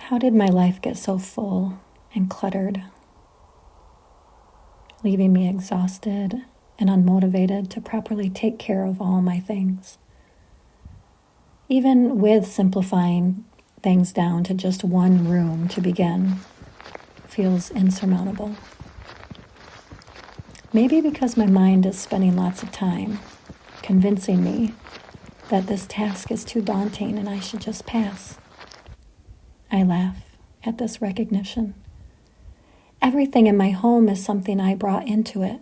How did my life get so full and cluttered, leaving me exhausted and unmotivated to properly take care of all my things? Even with simplifying things down to just one room to begin feels insurmountable. Maybe because my mind is spending lots of time convincing me that this task is too daunting and I should just pass. I laugh at this recognition. Everything in my home is something I brought into it.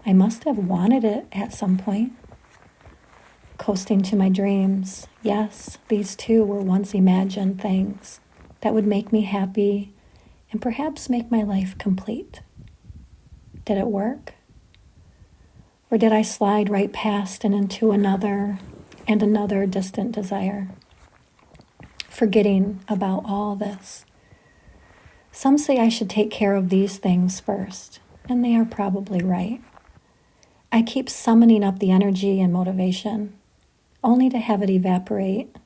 I must have wanted it at some point. Coasting to my dreams, yes, these too were once imagined things that would make me happy and perhaps make my life complete. Did it work? Or did I slide right past and into another and another distant desire, forgetting about all this? Some say I should take care of these things first, and they are probably right. I keep summoning up the energy and motivation, only to have it evaporate,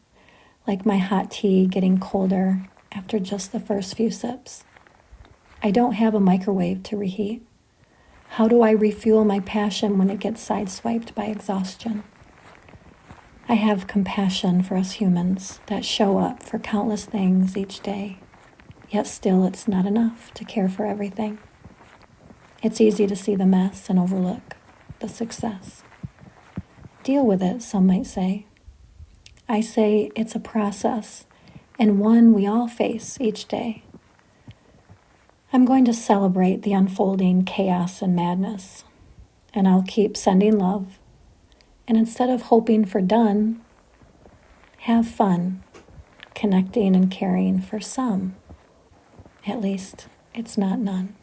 like my hot tea getting colder after just the first few sips. I don't have a microwave to reheat. How do I refuel my passion when it gets sideswiped by exhaustion? I have compassion for us humans that show up for countless things each day, yet still it's not enough to care for everything. It's easy to see the mess and overlook the success. Deal with it, some might say. I say it's a process and one we all face each day. I'm going to celebrate the unfolding chaos and madness, and I'll keep sending love. And instead of hoping for done, have fun connecting and caring for some. At least it's not none.